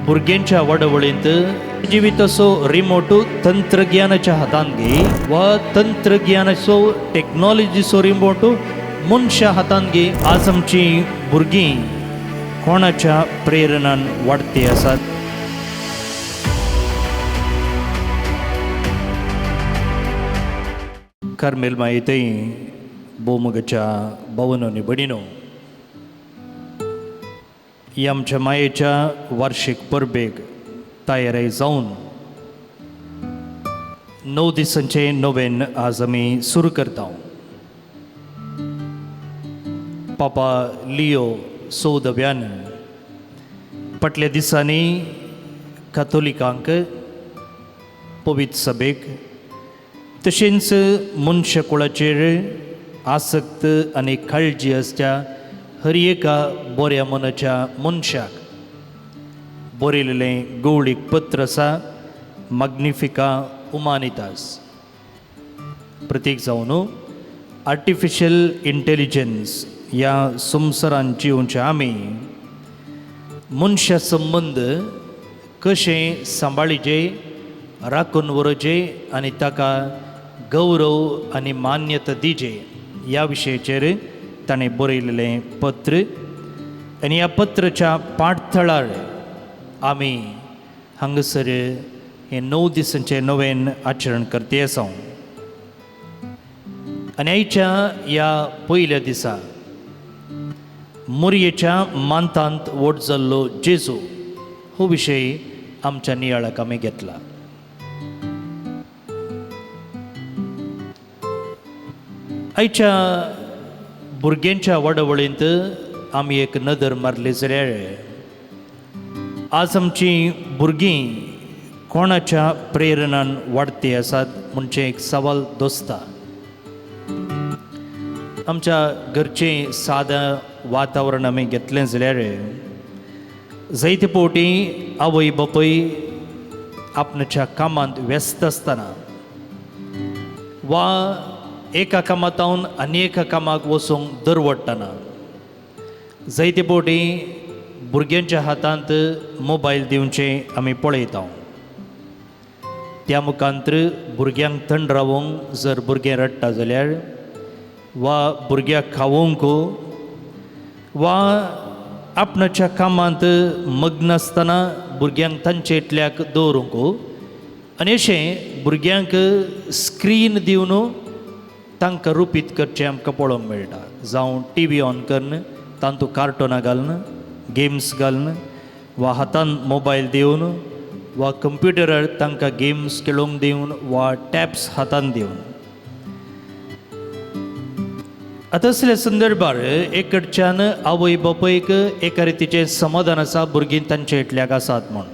भुरग्यांच्या वडवळींत जिवीत असो रिमोट तंत्रज्ञानाच्या हातान घे वा तंत्रज्ञानाचो टेक्नॉलॉजीचो रिमोट मनशा हातान घे. आज आमची भुरगीं कोणाच्या प्रेरणान वाडती आसात. कार्मेल मायेतय बोमगच्या भवनोनी बडिनो ही आमच्या मायेच्या वार्षिक परबेक तयारी जावन 9 दिसांचे नोवेन आज आमी सुरू करता. पापा लिओ 14व्यान फाटल्या दिसांनी कातोलिकांक पवित्र सभेक तशेंच मनशाकुळाचेर आसक्त आनी काळजी आसच्या हर एका बऱ्या मनाच्या मनशाक बरयलेलें गवळीक पत्र आसा मॅग्निफिका हुमानितास. प्रत्येक जावन आर्टिफिशियल इंटेलिजन्स ह्या संवसारांत जिवचे आमी मनशा संबंद कशें सांबाळीचे राखून व्हरचे आनी ताका गौरव आनी मान्यता दिजे ह्या विशयाचेर ताणें बरयलेलें पत्र. आनी ह्या पत्राच्या पाठथळार आमी हांगासर हे 9 दिसांचे नोवेन आचरण करते आसा. आनी आयच्या ह्या पयल्या दिसा मोरयेच्या मांतांत वोट जाल्लो जेजू हो विशय आमच्या नियाळाक आमी घेतला. आयच्या भुरग्यांच्या वडवळींत आमी एक नदर मारली जाल्यार आज आमची भुरगीं कोणाच्या प्रेरणान वाडती आसात म्हणजे एक सवाल दोस्ता. आमच्या घरचें सादें वातावरण आमी घेतलें जाल्यार जायते फावटी आवय बापूय आपणाच्या कामांत व्यस्त आसतना वा एका कामांतावन आनी एका कामाक वचूंक दरवडटना जायते फावटी भुरग्यांच्या हातांत मोबायल दिवचे आमी पळयता. त्या मुखांतर भुरग्यांक थंड रावोंक जर भुरगें रडटा जाल्यार वा भुरग्याक खावोंक वा आपणाच्या कामांत मग्न आसतना भुरग्यांक तांचे इतल्याक दवरूंक आनी अशें भुरग्यांक स्क्रीन दिवन तांकां रुपीत करचें आमकां पळोवंक मेळटा. जावं TV ऑन करून तातूंत कार्टुनां घालून गेम्स घालून वा हातान मोबायल दिवन वा कंप्युटरार तांकां गेम्स खेळोंक दिवन वा टॅब्स हातान दिवन. आतां असल्या संदर्भार एक कडच्यान आवय बापूयक एका रितीचें समाधान आसा भुरगीं तांचे इतल्याक आसात म्हूण,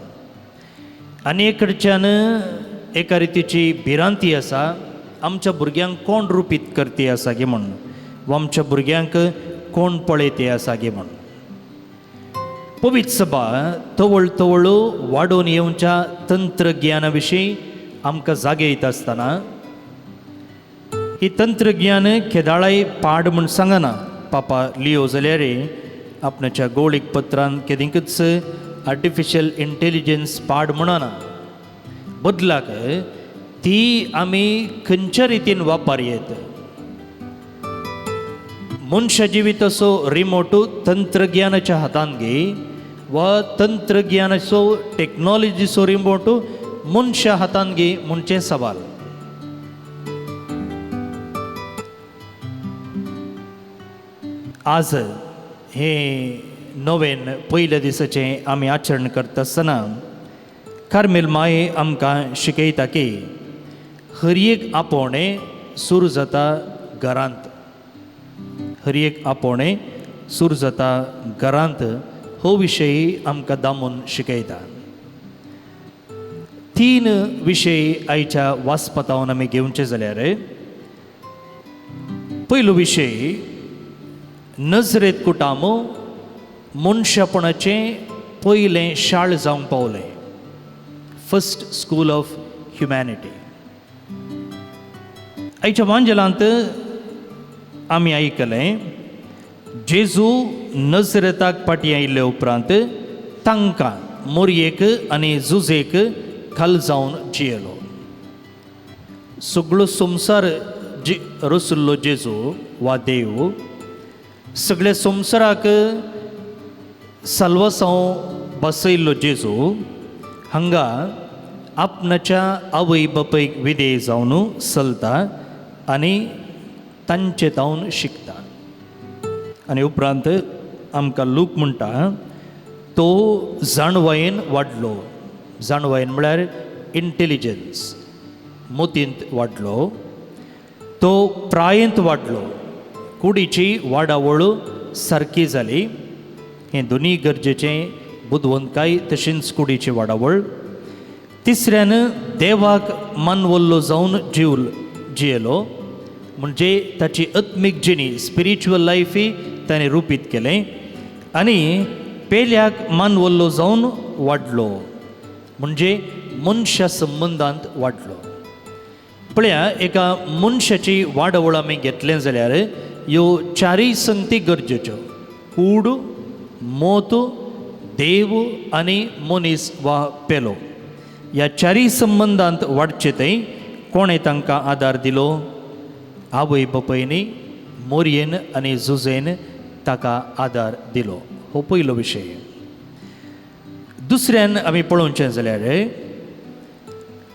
आनी एक कडच्यान एका रितीची भिरांती आसा आमच्या भुरग्यांक कोण रुपीत करती आसा गे म्हूण वा आमच्या भुरग्यांक कोण पळयते आसा गे म्हूण. पवित्र सभा तवळ तवळ वाडोवन येवच्या तंत्रज्ञाना विशीं आमकां जागयत आसतना ही तंत्रज्ञान केदाळाय पाड म्हूण सांगना पापा लिओ जाल्यार आपणाच्या गवळीक पत्रांत केदींकच आर्टिफिशियल इंटेलिजन्स पाड म्हणना. बदलाक ती आमी खंयच्या रितीन वापरयेत. मनशा जिवीत असो रिमोट तंत्रज्ञानाच्या हातान घे वा तंत्रज्ञानाचो टेक्नॉलॉजीचो रिमोट मनशा हातान घे म्हणचे सवाल. आज हे नोवेन पयल्या दिसाचें आमी आचरण करता आसतना कार्मेल माये आमकां शिकयता की हर एक आपोवणें सुरू जाता घरांत. हर एक आपोवणें सुरू जाता घरांत हो विशय आमकां दामून शिकयता. 3 विशय आयच्या वाचपातावन आमी घेवचे जाल्यार पयलो विशय नजरेत कुटामो मनशापणाचें पयलें शाळ जावंक पावलें. First school of humanity. आयच्या वांजलांत आमी आयकलें जेजू नजरेताक पाटी आयिल्ले उपरांत तांकां मोरयेक आनी झुजेक खल जावन जियेलो. सगळो संवसार रचुल्लो जेजू वा देव सगळे संवसाराक साल्वासांव बसयल्लो जेजू हांगा आपणाच्या आवय बापायक विधेय जावन चलता आनी तांचे तावन शिकता. आनी उपरांत आमकां लूक म्हणटा तो जाणवायेन वाडलो. जाणवायेन म्हळ्यार इंटेलिजन्स मोतींत वाडलो. तो प्रायेंत वाडलो. कुडीची वाडावळ सारकी जाली. हें दोनी गरजेचें बुदवंतकाय तशींच कुडीची वाडावळ. तिसऱ्यान देवाक मानवल्लो जावन जियेलो म्हणजे ताची आत्मीक जिणी स्पिरिच्युअल लायफी ताणें रुपीत केलें. आनी पेल्याक मानवल्लो जावन वाडलो म्हणजे मनशा संबंदांत वाडलो. पळया एका मनशाची वाडवळ आमी घेतलें जाल्यार ह्यो चारय संगती गरजेच्यो. कूड, मोत, देव आनी मनीस वा पेलो ह्या चारय संबंदांत वाडचे थंय कोणें तांकां आदार दिलो? आवय बापायनी मोरयेन आनी झुजेन ताका आदार दिलो. हो पयलो विशय. दुसऱ्यान आमी पळोवचें जाल्यार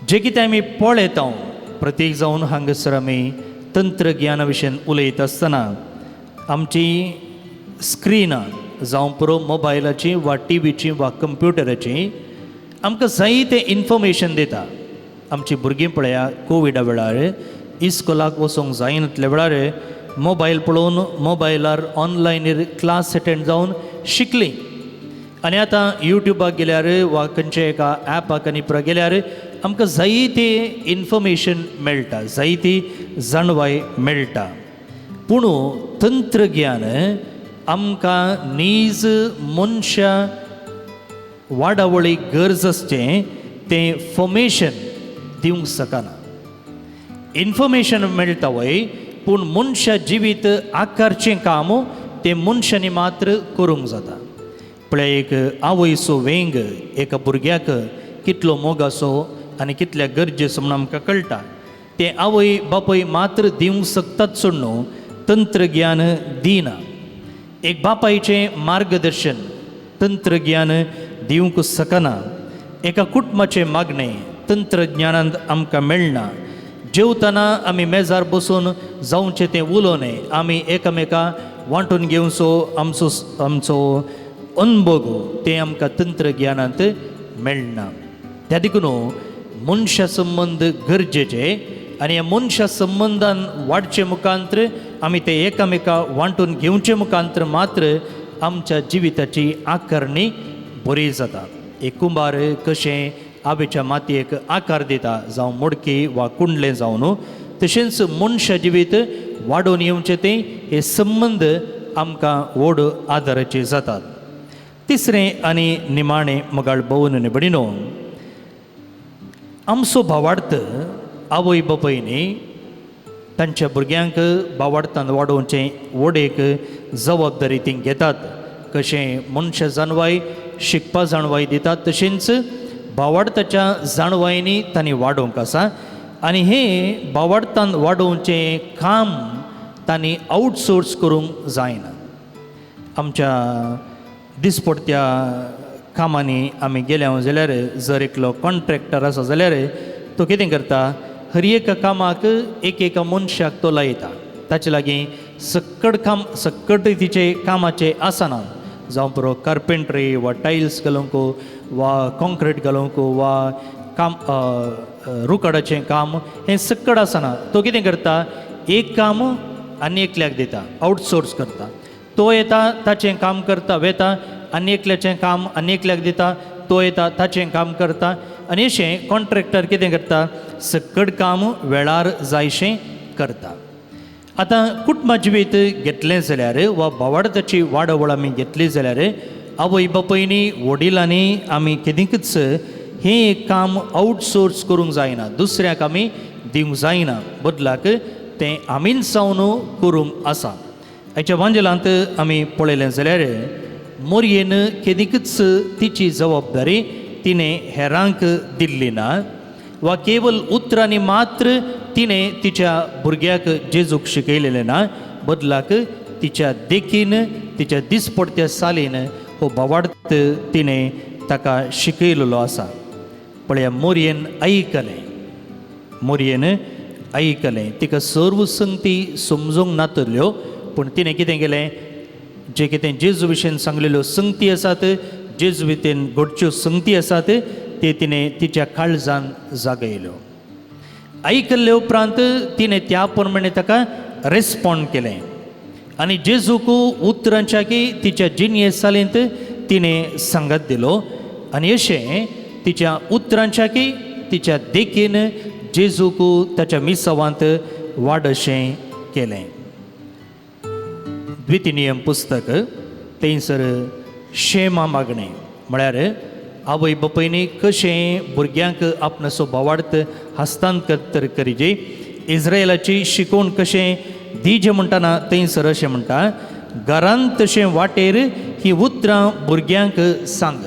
जे कितें आमी पळयता प्रत्येक जावन हांगासर आमी तंत्रज्ञाना विशयी उलयत आसतना आमची स्क्रिनां जावं पुरो मोबायलाची वा टीव्हीची वा कंप्युटराची आमकां जायतें इन्फॉर्मेशन दिता. आमची भुरगीं पळया कोविडा वेळार इस्कॉलाक वचोंक जायनातल्या वेळार मोबायल पळोवन मोबायलार ऑनलायनीर क्लास अटेंड जावन शिकलीं. आनी आतां यूट्यूबाक गेल्यार वा खंयच्या एका ॲपाक आनी पुरा गेल्यार आमकां जायती इन्फॉर्मेशन मेळटा, जायती जाणवाय मेळटा. पूण तंत्रज्ञान आमकां नीज मनशा वाडावळीक गरज आसचें तें फॉर्मेशन दिवंक शकना. इन्फॉर्मेशन मेळटा वय पूण मनशा जिवीत आकारचें काम तें मनशांनी मात्र करूंक जाता. पळय एक आवयचो वेंग एका भुरग्याक कितलो मोग आसो आनी कितल्या गरजेचो म्हणून आमकां कळटा. तें आवय बापूय मात्र दिवंक शकतात सोड न्हू, तंत्रज्ञान दिना. एक बापायचें मार्गदर्शन तंत्रज्ञान दिवंक शकना. एका कुटुंबाचें मागणें तंत्रज्ञानांत आमकां मेळना. जेवतना आमी मेजार बसून जावचें तें उलोवंक, आमी एकामेका वांटून घेवचो आमचो अनुभव तें आमकां तंत्रज्ञानांत मेळना. त्या देखून मनशा संबंद गरजेचे आनी ह्या मनशा संबंदान वाडचे मुखांतर आमी ते एकामेका वांटून घेवचे मुखांतर मात्र आमच्या जिविताची आकारणी बरी जाता. एक कुंभार कशें आबेच्या मातयेक आकार दिता जावं मडकी वा कुंडलें जावन तशेंच मनशा जिवीत वाडोवन येवचें तें हे संबंद आमकां व्हड आदाराचे जातात. तिसरें आनी निमाणें मोगाळ भोवन आनी भयणीनो, आमचो भावार्थ आवय बापायनी तांच्या भुरग्यांक भावार्थान वाडोवचें व्हड एक जबाबदारी ती घेतात. कशें मनशा जाणवाय शिकपा जाणवाय दितात तशेंच भावार्थाच्या जाणवायनी तांणी वाडोवंक आसा. आनी हें भावार्थान वाडोवचें काम तांणी आउटसोर्स करूंक जायना. आमच्या दिसपडत्या कामांनी आमी गेल्या जाल्यार जर एकलो कॉन्ट्रॅक्टर आसा जाल्यार तो कितें करता, हर एक कामाक एका मनशाक तो लायता. ताचे लागीं सक्कट रितीचे कामाचे आसना, जावं पुरो कार्पेंट्री वा टायल्स घालूंक वा कॉन्क्रीट घालूंक वा काम रुखडाचें काम हें सक्कड आसना. तो कितें करता, एक काम आनी एकल्याक दिता, आउटसोर्स करता. तो येता ताचें काम करता, वेता आनी एकल्याचें काम आनी एकल्याक दिता, तो येता ताचें काम करता. आनी अशें कॉन्ट्रॅक्टर कितें करता, सक्कड काम वेळार जायशें करता. आतां कुटुंबा जिवीत घेतलें जाल्यार वा भावार्थाची वाडवळ आमी घेतली जाल्यार आवय बापायनी वडिलांनी आमी केदींच हें एक काम आउटसोर्स करूंक जायना, दुसऱ्याक आमी दिवंक जायना. बदलाक तें आमीन सावन करूंक आसा. हाच्या वांजेलांत आमी पळयलें जाल्यार मोरयेन केदीकच तिची जबाबदारी तिने हेरांक दिल्ली ना, वा केवल उतरांनी मात्र तिने तिच्या भुरग्याक जेजूक शिकयलेलें ना, बदलाक तिच्या देखीन तिच्या दिसपडत्या सालीन हो बोवार्थ तिने ताका शिकयलेलो आसा. पळया, मोरयेन ऐकलें. तिका सर्व संगती समजूंक नातल्यो, पूण तिणें कितें केलें, जे कितें जेजू विशयेन सांगलेल्यो संगती आसात, जेजू भितर घडच्यो संगती आसात, ते तिणें तिच्या काळजान जागयल्यो. ऐकल्ले उपरांत तिणें त्या प्रमाणे ताका रेस्पॉन्ड केलें आनी जेजूक उतरांच्या की तिच्या जिनयेसालेंत तिणें सांगत दिलो. आनी अशें तिच्या उतरांच्या की तिच्या देखीन जेजूक ताच्या मिसावांत वाडशें केलें. द्वितीनियम पुस्तक थंयसर शेमा मागणें म्हळ्यार आवय बापायनी कशें भुरग्यांक आपणाचो बोवार्थ हस्तांतर करीजे, इस्रायलाची शिकोवण कशें दिजें म्हणटाना थंयसर अशें म्हणटा, घरांत तशें वाटेर ही उतरां भुरग्यांक सांग.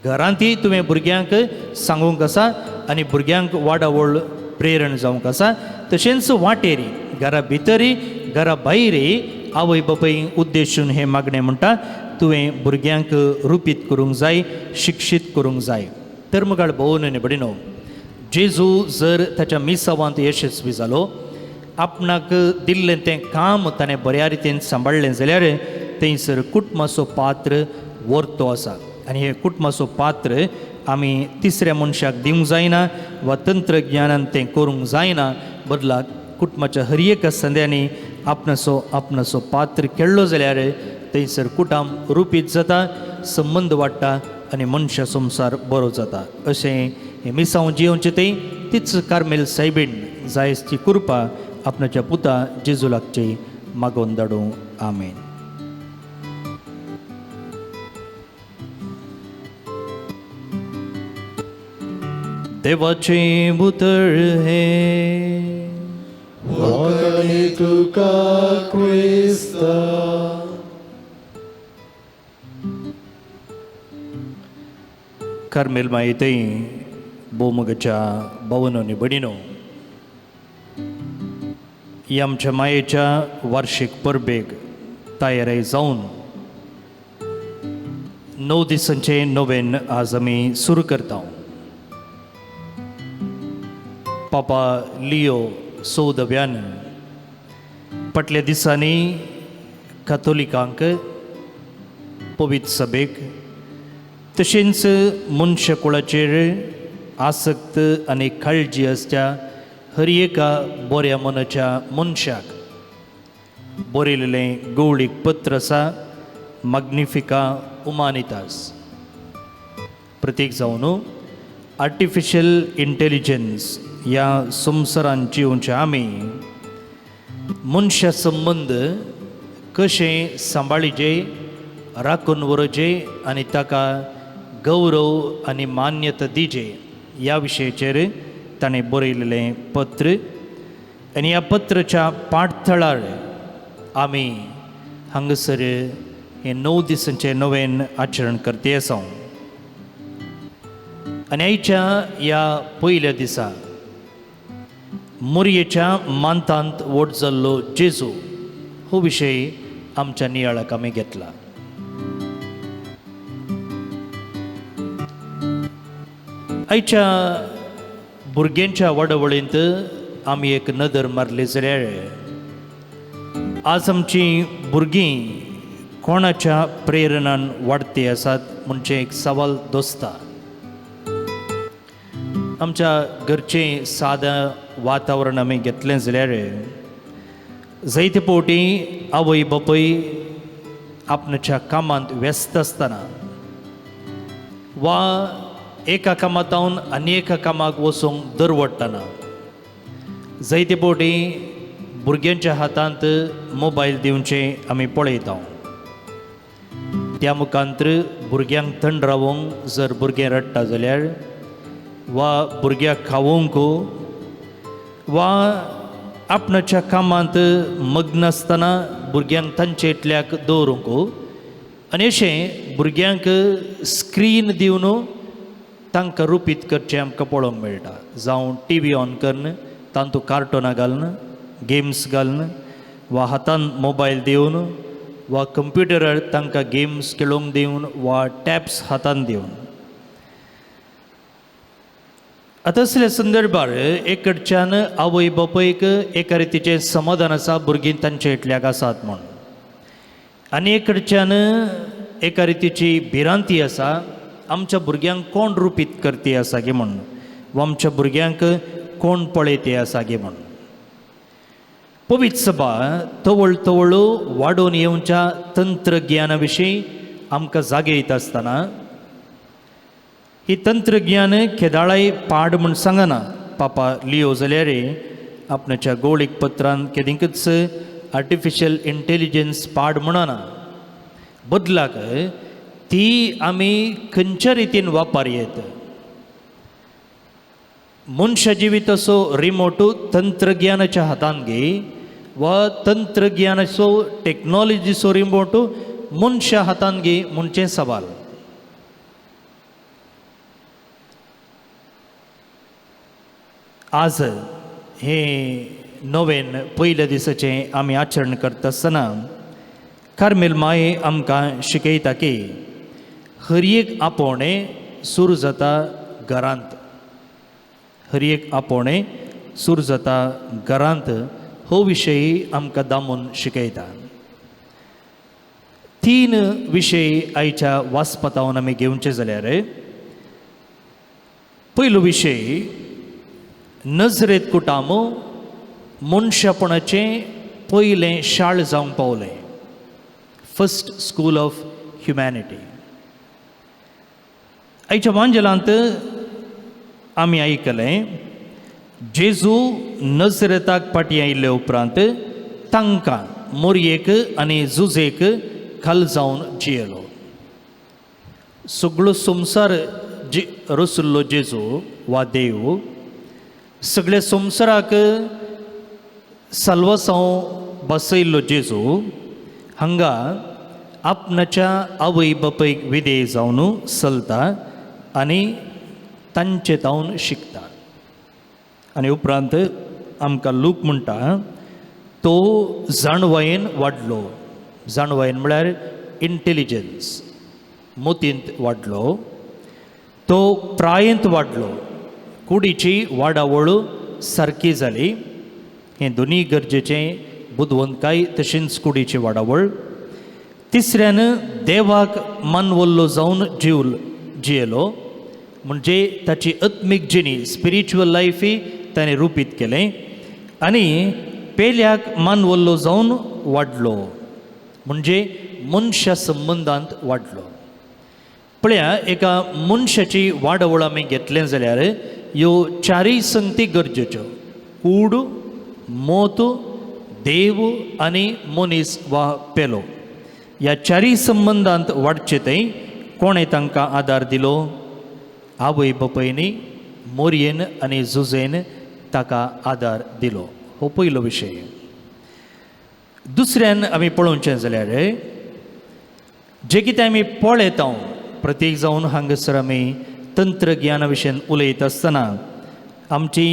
घरांतय तुवें भुरग्यांक सांगूंक आसा आनी भुरग्यांक वाडावळ प्रेरण जावंक आसा. तशेंच वाटेरी, घरा भितरय घरा भायरय आवय बापाय उद्देशून हें मागणें म्हणटा, तुवें भुरग्यांक रुपीत करूंक जाय, शिक्षीत करूंक जाय. तर मुगाळ भोवन निबडिनो, जेजू जर ताच्या मिसावांत यशस्वी जालो, आपणाक दिल्लें तें काम ताणें बऱ्या रितीन सांबाळलें जाल्यार थंयसर कुटुंबाचो पात्र वर्तो आसा. आनी हें कुटुंबाचो पात्र आमी तिसऱ्या मनशाक दिवंक जायना वा तंत्रज्ञानान तें करूंक जायना. बदलाक कुटुंबाच्या हर एक संद्यांनी आपणाचो पात्र केल्लो जाल्यार थंयसर कुटुंब रुपीत जाता, संबंद वाडटा आनी मनशा संवसार बरो जाता. अशें हें मिसांव जियोवचें तें तीच कार्मेल सायबीण जायसची कृपा आपणाच्या पुता जेजू लागची मागोवन धाडूं. आमेन. देवाचें पुत्र हे वखणी तुका क्रिस्ता. कार्मेल मायेतय बोमगच्या भवनो निबडिनो, ही आमच्या मायेच्या वार्षिक परबेक तयारी जावन 9 दिसांचे नोवेन आज आमी सुरू करता. पापा लियो 14व्यान फाटल्या दिसांनी कातोलिकांक, पवित्र सभेक, तशेंच मनशा कुळाचेर आसक्त आनी काळजी आसच्या हर एका बऱ्या मनाच्या मनशाक बरयलेलें गवळीक पत्र आसा, मॅग्निफिका हुमानितास. प्रतीक जावन आर्टिफिशियल इंटेलिजन्स ह्या संवसारान जिवचे आमी मनशा संबंद कशें सांबाळीचे, राखून व्हरचे आनी ताका गौरव आनी मान्यता दिजे, ह्या विशयाचेर ताणें बरयलेलें पत्र. आनी ह्या पत्राच्या पाठथळार आमी हांगासर हें 9 दिसांचें नोवेन आचरण करते आसा. आनी आयच्या ह्या पयल्या दिसा मोरयेच्या मांतांत वोट जाल्लो जेजू हो विशय आमच्या नियाळाक आमी घेतला. आयच्या भुरग्यांच्या वडवळींत आमी एक नदर मारली जाल्यार आज आमची भुरगीं कोणाच्या प्रेरणान वाडती आसात म्हणजे एक सवाल दोस्ता. आमच्या घरचें सादें वातावरण आमी घेतलें जाल्यार जायते फावटी आवय बापूय आपणाच्या कामांत व्यस्त आसतना वा एका कामांतावन आनी एका कामाक वचूंक दरवडटना जायते फावटी भुरग्यांच्या हातांत मोबायल दिवचें आमी पळयता. त्या मुखांतर भुरग्यांक थंड रावूंक जर भुरगें रडटा जाल्यार वा भुरग्याक खावोवंक वा आपणाच्या कामांत मग्न आसतना भुरग्यांक तांचे इतल्याक दवरूंक आनी अशें भुरग्यांक स्क्रीन दिवन तांकां रुपीत करचें आमकां पळोवंक मेळटा. जावं टी व्ही ऑन करन तातूंत कार्टुनां घालन, गेम्स घालन, वा हातान मोबायल दिवन, वा कंप्युटरार तांकां गेम्स खेळोंक दिवन, वा टॅब्स हातान दिवन. आतां असल्या संदर्भार एक कडच्यान आवय बापायक एका रितीचें समाधान आसा भुरगीं तांचे इटल्याक आसात म्हूण, आनी एक कडच्यान एका रितीची भिरांती आसा आमच्या भुरग्यांक कोण रुपीत करती आसा गे म्हूण, वा आमच्या भुरग्यांक कोण पळयते आसा गे म्हूण. पवित्र सभा तवळ तवळ वाडोवन येवच्या तंत्रज्ञाना विशीं आमकां जागयत आसतना ही तंत्रज्ञान केदाळाय पाड म्हूण सांगना. पापा लियो जाल्यार आपणाच्या गोळीक पत्रान केदींकच आर्टिफिशियल इंटेलिजन्स पाड म्हणना. बदलाक ती आमी खंयच्या रितीन वापरयेत. मनशा जिवीत असो रिमोटू तंत्रज्ञानाच्या हातान घे, वा तंत्रज्ञानाचो टेक्नॉलॉजीचो रिमोटू मनशा हातान घे म्हणचें सवाल. आज हे नवेन पयल्या दिसाचें आमी आचरण करता आसतना कार्मेल माये आमकां शिकयता की हर एक आपोवणें सुरू जाता घरांत. हर एक आपोवणें सुरू जाता घरांत हो विशय आमकां दामून शिकयता. 3 विशय आयच्या वाचपातावन आमी घेवचे जाल्यार पयलो विशय नजरेत कुटामो मनशापणाचें पयलें शाळ जावंक पावलें. First school of humanity. आयच्या वांजेलांत आमी आयकलें जेजू नजरेताक पाटी आयिल्ले उपरांत तांकां मोरयेक आनी जुजेक खाल जावन जियेलो. सगळो संवसार रचुल्लो जेजू वा देव सगळ्या संवसाराक साल्वासांव बसयल्लो जेजू हांगा आपणाच्या आवय बापायक विधेय जावन चलता आनी तांचे तावन शिकता. आनी उपरांत आमकां लूक म्हणटा तो जाणवायेन वाडलो. जाणवायेन म्हळ्यार इंटेलिजन्स, मोतींत वाडलो. तो प्रायेंत वाडलो. कुडीची वाडावळ सारकी जाली. हें दोनी गरजेचें. बुदवंतकाय तशींच कुडीची वाडावळ. तिसऱ्यान देवाक मानवल्लो जावन जियेलो. म्हणजे ताची आत्मीक जिणी स्पिरिच्युअल लायफी ताणें रुपीत केलें. आनी पेल्याक मानवल्लो जावन वाडलो म्हणजे मनशा संबंदांत वाडलो. पळया, एका मनशाची वाडवळ आमी घेतलें जाल्यार ह्यो 4 संगती गरजेच्यो. कूड, मोत, देव आनी मनीस वा पेलो. ह्या 4 संबंदांत वाडचे थंय कोणें तांकां आदार दिलो? आवय बापायनी मोरयेन आनी जुजेन ताका आदार दिलो. हो पयलो विशय. दुसऱ्यान आमी पळोवचें जाल्यार जे कितें आमी पळयता प्रत्येक जावन हांगासर आमी तंत्रज्ञाना विशीं उलयत आसतना आमची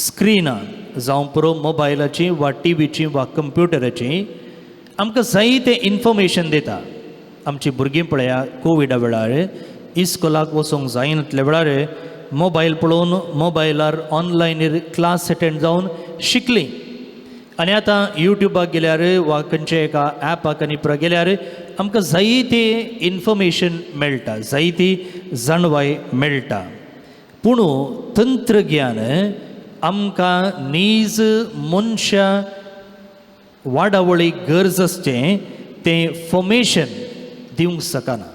स्क्रिनां जावं पुरो मोबायलाची वा टीव्हीची वा कंप्युटराची आमकां जायतें इन्फॉर्मेशन दिता. आमची भुरगीं पळया कोविडा वेळार इस्कॉलाक वचोंक जायनातल्या वेळार मोबायल पळोवन मोबायलार ऑनलायनीर क्लास अटेंड जावन शिकलीं. आनी आतां युट्यूबाक गेल्यार वा खंयच्या एका ॲपाक आनी गेल्यार आमकां जायती इन्फॉर्मेशन मेळटा, जायती जाणवाय मेळटा. पूण तंत्रज्ञान आमकां नीज मनशा वाडावळीक गरज आसचें तें फॉर्मेशन दिवंक शकना.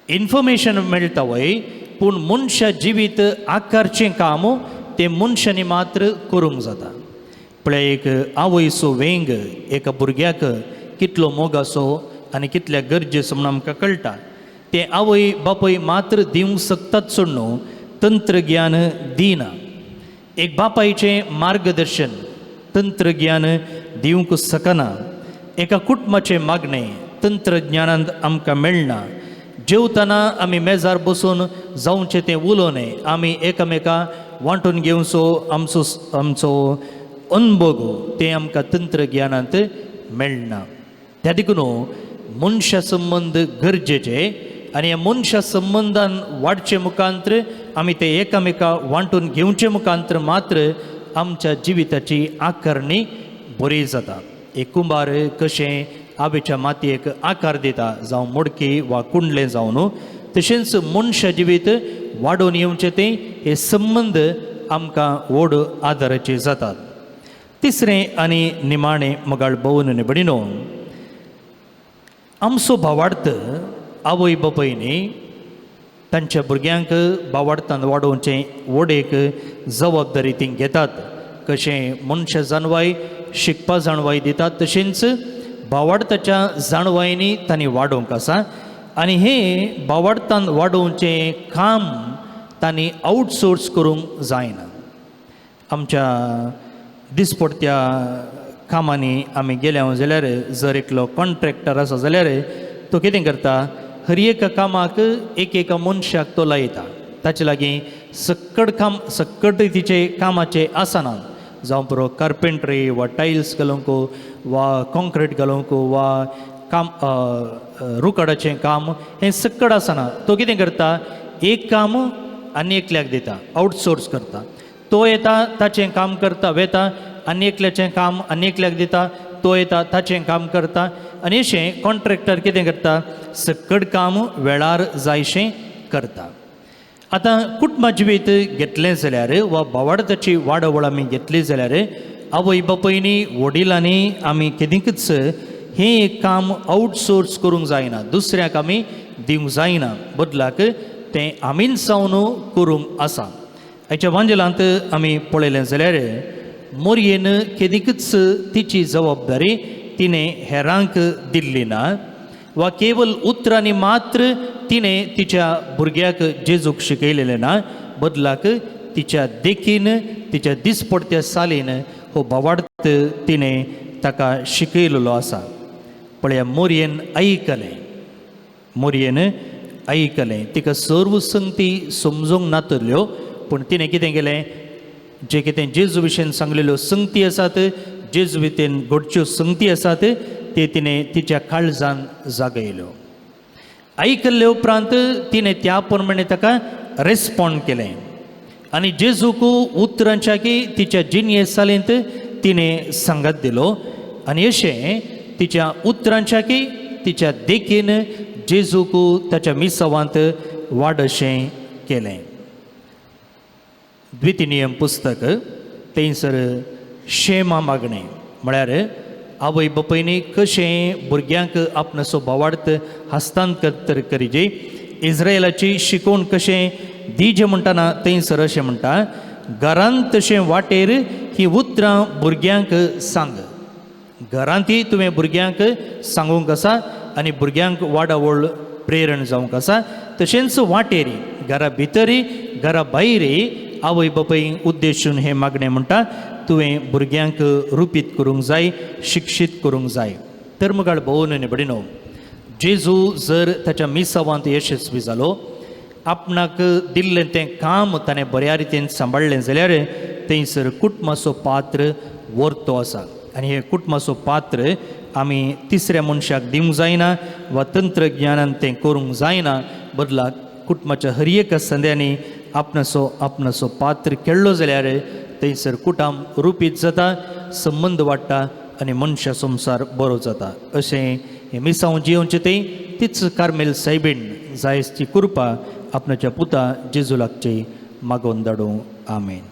इन्फॉर्मेशन मेळटा वय, पूण मनशा जिवीत आकारचें काम तें मनशांनी मात्र करूंक जाता. पळय, एक आवयचो वेंग एका भुरग्याक कितलो मोगाचो आनी कितल्या गरजेचो म्हूण आमकां कळटा. तें आवय बापूय मात्र दिवंक शकतात सोड न्हू, तंत्रज्ञान दिना. एक बापायचें मार्गदर्शन तंत्रज्ञान दिवंक शकना. एका कुटुंबाचें मागणें तंत्रज्ञानांत आमकां मेळना. जेवतना आमी मेजार बसून जावचें तें उलोवंक, आमी एकामेका वांटून घेवचो आमचो अनुभव तें आमकां तंत्रज्ञानांत मेळना. त्या देखून मनशा संबंद गरजेचे आनी ह्या मनशा संबंधान वाडचे मुखांत्र आमी ते एकामेका वांटून घेवचे मुखांत्र मात्र आमच्या जिविताची आकारणी बरी जाता. एक कुंभार कशें आबेच्या मातयेक आकार दिता, जावं मडकी वा कुंडलें जावन, तशेंच मनशा जिवीत वाडोवन येवचें तें हे संबंध आमकां व्हड आदाराचे जातात. तिसरें आनी निमाणें मोगाळ भोवन निबडिनो, आमचो भावार्थ आवय बापायनी तांच्या भुरग्यांक भावार्थान वाडोवचें व्हड एक जबाबदारी ती घेतात. कशें मनशा जाणवाय शिकपा जाणवाय दितात, तशेंच भावार्थाच्या जाणवायनी तांणी वाडोवंक आसा. आनी हें भावार्थान वाडोवचें काम तांणी आउटसोर्स करूंक जायना. आमच्या दिसपडत्या कामांनी आमी गेल्या जाल्यार जर एकलो कॉन्ट्रॅक्टर आसा जाल्यार तो कितें करता, हर एक कामाक एक मनशाक तो लायता. ताचे लागीं सक्कट रितीचे कामाचे आसना, जावं पुरो कार्पेंट्री वा टायल्स घालूंक वा कॉन्क्रीट घालूंक वा काम रुखडाचें काम, हें सक्कट आसना. तो कितें करता, एक काम आनी एकल्याक दिता, आउटसोर्स करता. तो येता ताचें काम करता, वेता आनी एकल्याचें काम आनी एकल्याक दिता, तो येता ताचें काम करता. आनी अशें कॉन्ट्रॅक्टर कितें करता, सक्कट काम वेळार जायशें करता. आतां कुटुंबा जिवीत घेतलें जाल्यार वा भावार्थाची वाडवळ आमी घेतली जाल्यार आवय बापायनी वडिलांनी आमी केदींच हें एक काम आउटसोर्स करूंक जायना, दुसऱ्याक आमी दिवंक जायना, बदलाक तें आमीन सावन करूंक आसा. हाच्या वांजेलांत आमी पळयलें जाल्यार मोरयेन केदींच तिची जबाबदारी तिणें हेरांक दिल्ली ना, वा केवल उतरांनी मात्र तिणें तिच्या भुरग्याक जेजूक शिकयलेलें ना, बदलाक तिच्या देखीन तिच्या दिसपडत्या सालीन हो भावार्थ तिणें ताका शिकयलेलो आसा. पळया, मोरयेन आयकलें, तिका सर्व संगती समजूंक नातल्यो, पूण तिणें कितें केलें, जे कितें जेजू विशयेन सांगलेल्यो संगती आसात, जेजू भितर घडच्यो संगती आसात, ते तिणें तिच्या काळजान जागयल्यो. आयकल्ले उपरांत तिणें त्या प्रमाणे ताका रेस्पॉन्ड केलें आनी जेजूक उतरांच्या की तिच्या जिन्येसालींत तिणें सांगात दिलो. आनी अशें तिच्या उतरांच्या की तिच्या देखीन जेजूक ताच्या मिसावांत वाडशें केलें. द्वितीनियम पुस्तक थंयसर शेमा मागणें म्हळ्यार आवय बापायनी कशें भुरग्यांक आपणाचो भावार्थ हस्तांतर करिजे, इस्रायलाची शिकवण कशें दिजे म्हणटाना थंयसर अशें म्हणटा, घरांत तशें वाटेर ही उतरां भुरग्यांक सांग. घरांतय तुवें भुरग्यांक सांगूंक आसा आनी भुरग्यांक वाडावळ प्रेरण जावंक आसा. तशेंच वाटेरी, घरा भितरी घरा भायरी आवय बापायक उद्देशून हें मागणें म्हणटा, तुवें भुरग्यांक रुपीत करूंक जाय, शिक्षीत करूंक जाय. तर मुखार भोवन निबडिनो, जेजू जर ताच्या मिसावांत यशस्वी जालो, आपणाक दिल्लें तें काम ताणें बऱ्या रितीन सांबाळलें जाल्यार थंयसर कुटुंबाचो पात्र वर्तो आसा. आनी हे कुटुंबाचो पात्र आमी तिसऱ्या मनशाक दिवंक जायना वा तंत्रज्ञानान तें करूंक जायना, बदलाक कुटुंबाच्या हर एका संद्यांनी आपणाचो पात्र केल्लो जाल्यार थंयसर कुटुंब रुपीत जाता, संबंद वाडटा आनी मनशा संवसार बरो जाता. अशें हें मिसांव जियोवचें तें तीच कार्मेल सायबीण जायची कृपा आपणाच्या पुता जेजू लागची मागोवन धाडूं. आमेन.